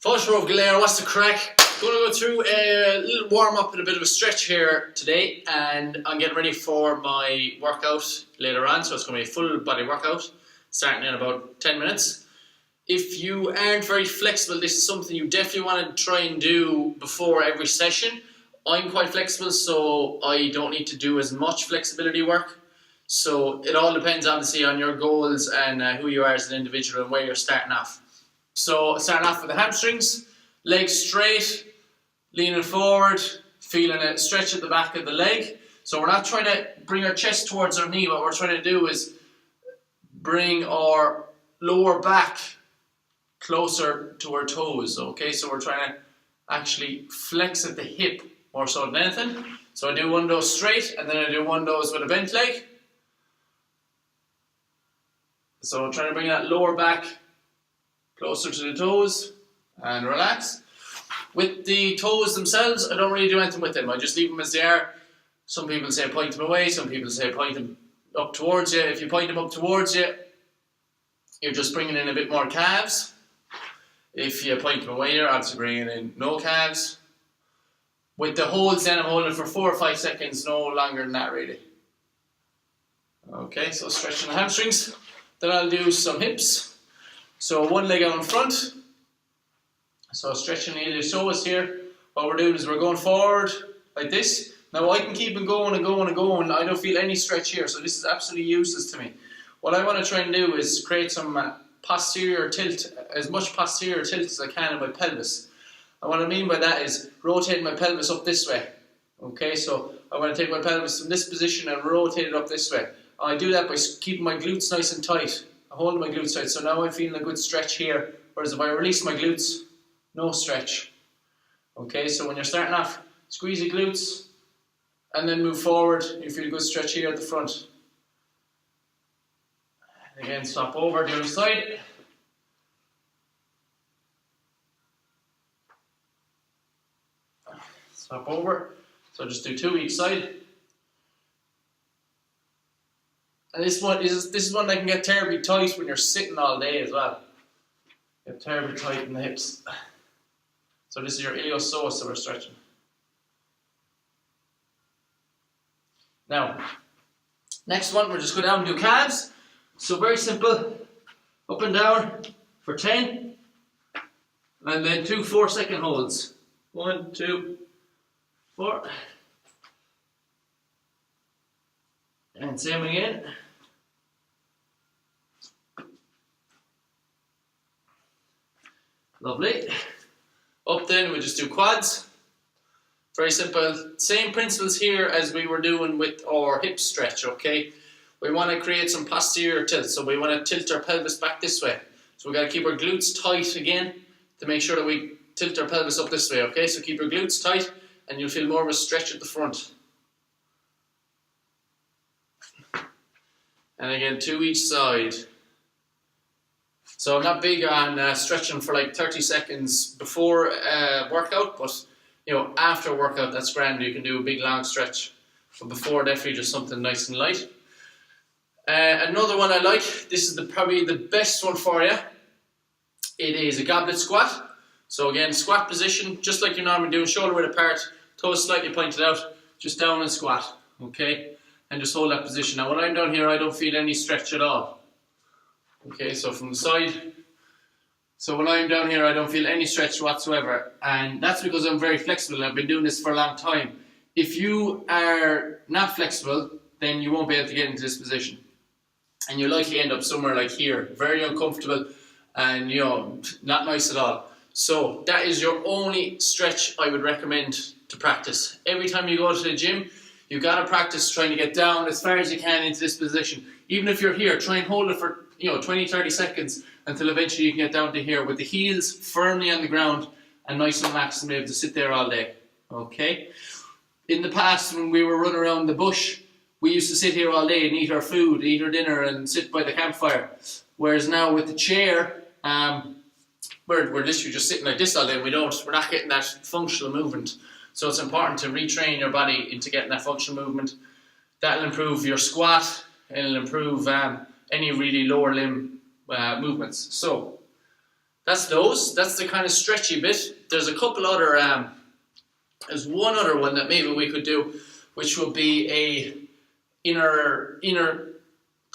Fáilte of Galera, what's the crack? Going to go through a little warm up and a bit of a stretch here today, and I'm getting ready for my workout later on, so it's going to be a full body workout starting in about 10 minutes. If you aren't very flexible, this is something you definitely want to try and do before every session. I'm quite flexible, so I don't need to do as much flexibility work. So it all depends obviously on your goals and who you are as an individual and where you're starting off. So starting off with the hamstrings, legs straight, leaning forward, feeling a stretch at the back of the leg. So we're not trying to bring our chest towards our knee. What we're trying to do is bring our lower back closer to our toes. Okay, so we're trying to actually flex at the hip more so than anything. So I do one of those straight, and then I do one of those with a bent leg. So I'm trying to bring that lower back closer to the toes and relax. With the toes themselves, I don't really do anything with them. I just leave them as they are. Some people say point them away, some people say point them up towards you. If you point them up towards you, you're just bringing in a bit more calves. If you point them away, you're obviously bringing in no calves. With the holds, then I'm holding for 4 or 5 seconds, no longer than that really. Okay, so stretching the hamstrings. Then I'll do some hips. So one leg out in front. So stretching the iliopsoas here. What we're doing is we're going forward like this. Now I can keep it going and going and going. I don't feel any stretch here, so this is absolutely useless to me. What I want to try and do is create some posterior tilt, as much posterior tilt as I can in my pelvis. And what I mean by that is rotating my pelvis up this way. Okay, so I want to take my pelvis from this position and rotate it up this way. I do that by keeping my glutes nice and tight. I hold my glutes tight, so now I'm feeling a good stretch here. Whereas if I release my glutes, no stretch. Okay, so when you're starting off, squeeze your glutes and then move forward. You feel a good stretch here at the front. And again, swap over the other side. Swap over. So just do 2 each side. And this is one that can get terribly tight when you're sitting all day as well. Get terribly tight in the hips. So this is your iliopsoas that we're stretching. Now, next one, we're just go down and do calves. So very simple, up and down for 10, and then 2 4-second holds. 1, 2, 4, and same again. Lovely. Up then, we just do quads. Very simple. Same principles here as we were doing with our hip stretch, okay? We want to create some posterior tilt, so we want to tilt our pelvis back this way. So we've got to keep our glutes tight again to make sure that we tilt our pelvis up this way, okay? So keep your glutes tight and you'll feel more of a stretch at the front. And again, 2 each side. So I'm not big on stretching for like 30 seconds before workout, but you know, after workout, that's grand. You can do a big long stretch. But before, definitely just something nice and light. Another one I like, this is probably the best one for you. It is a goblet squat. So again, squat position, just like you're normally doing, shoulder width apart, toes slightly pointed out, just down and squat, okay? And just hold that position. Now when I'm down here, I don't feel any stretch at all. Okay, so from the side. So when I'm down here, I don't feel any stretch whatsoever. And that's because I'm very flexible and I've been doing this for a long time. If you are not flexible, then you won't be able to get into this position. And you'll likely end up somewhere like here, very uncomfortable and, you know, not nice at all. So that is your only stretch I would recommend to practice. Every time you go to the gym, you've got to practice trying to get down as far as you can into this position. Even if you're here, try and hold it for 20, 30 seconds until eventually you can get down to here with the heels firmly on the ground and nice and relaxed and be able to sit there all day. Okay? In the past, when we were running around the bush, we used to sit here all day and eat our food, eat our dinner and sit by the campfire. Whereas now with the chair, we're literally just sitting like this all day. We're not getting that functional movement. So it's important to retrain your body into getting that functional movement. That'll improve your squat, and it'll improve any really lower limb movements. So That's those. That's the kind of stretchy bit. There's a couple other, there's one other one that maybe we could do, which would be a inner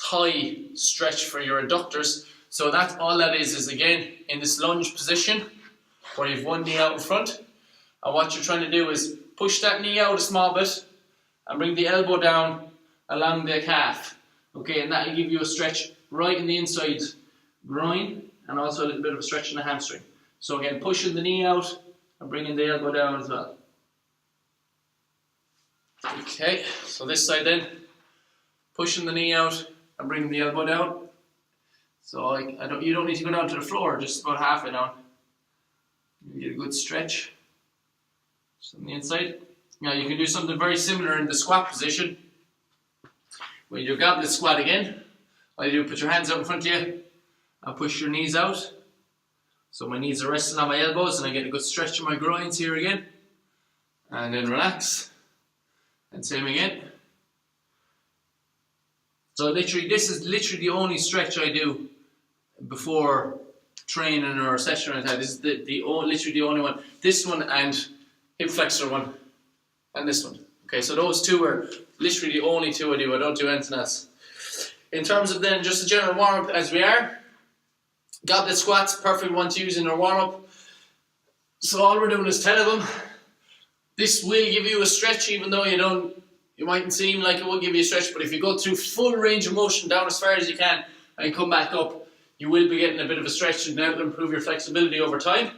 thigh stretch for your adductors. So that's all that is again in this lunge position where you have one knee out in front. And what you're trying to do is push that knee out a small bit and bring the elbow down along the calf. Okay, and that will give you a stretch right in the inside groin and also a little bit of a stretch in the hamstring. So again, pushing the knee out and bringing the elbow down as well. Okay, so this side then, pushing the knee out and bringing the elbow down. So you don't need to go down to the floor, just about halfway down. You get a good stretch. Just on the inside. Now you can do something very similar in the squat position. When you do goblet squat again, all you do, put your hands out in front of you and push your knees out. So my knees are resting on my elbows and I get a good stretch in my groins here again. And then relax. And same again. So literally, this is literally the only stretch I do before training or a session or anything. This is literally the only one. This one and hip flexor one. And this one. Okay, so those two are literally the only two I do. I don't do anything else. In terms of then just a general warm-up as we are, goblet squats, perfect one to use in our warm-up. So all we're doing is 10 of them. This will give you a stretch, even though you mightn't seem like it will give you a stretch, but if you go through full range of motion down as far as you can and come back up, you will be getting a bit of a stretch and that will improve your flexibility over time.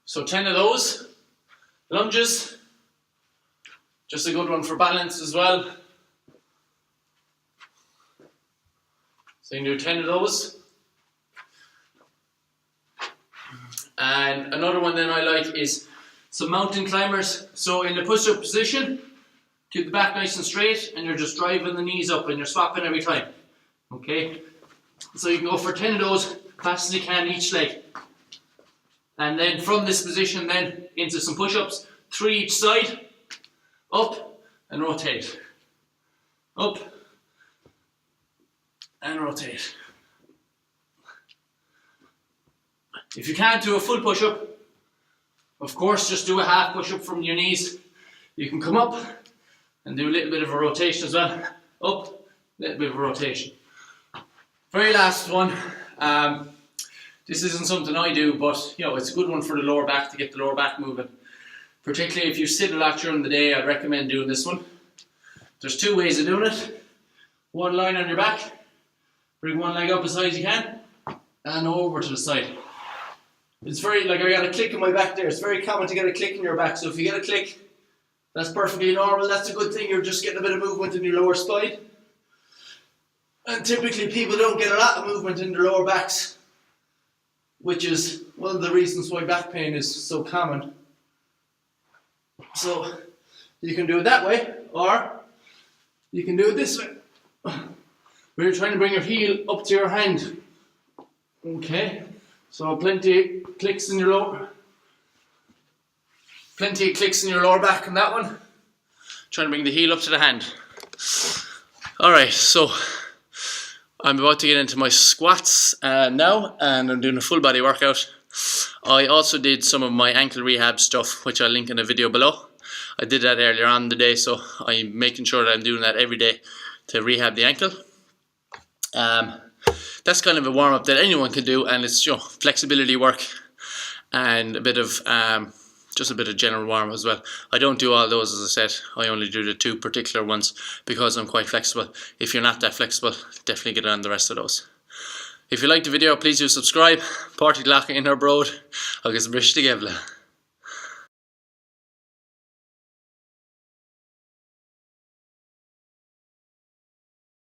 So 10 of those. Lunges, just a good one for balance as well. So you can do 10 of those. And another one then I like is some mountain climbers. So in the push-up position, keep the back nice and straight and you're just driving the knees up and you're swapping every time. Okay? So you can go for 10 of those fast as you can each leg. And then from this position then into some push-ups, 3 each side, up and rotate. Up and rotate. If you can't do a full push-up, of course just do a half push-up from your knees. You can come up and do a little bit of a rotation as well. Up, a little bit of a rotation. Very last one. This isn't something I do, but it's a good one for the lower back to get the lower back moving. Particularly if you sit a lot during the day, I'd recommend doing this one. There's 2 ways of doing it. One line on your back, bring one leg up as high as you can, and over to the side. It's very, I got a click in my back there. It's very common to get a click in your back, so if you get a click, that's perfectly normal. That's a good thing. You're just getting a bit of movement in your lower spine. And typically people don't get a lot of movement in their lower backs, which is one of the reasons why back pain is so common. So you can do it that way, or you can do it this way, where you're trying to bring your heel up to your hand. Okay, so plenty of clicks in your lower back on that one. Trying to bring the heel up to the hand. Alright, so I'm about to get into my squats now, and I'm doing a full body workout. I also did some of my ankle rehab stuff, which I'll link in the video below. I did that earlier on in the day, so I'm making sure that I'm doing that every day to rehab the ankle. That's kind of a warm-up that anyone can do, and it's flexibility work and a bit of just a bit of general warm-up as well. I don't do all those, as I said. I only do the 2 particular ones because I'm quite flexible. If you're not that flexible, definitely get on the rest of those. If you liked the video, please do subscribe. Party Glacka in our broad. Agus brish to Gevla.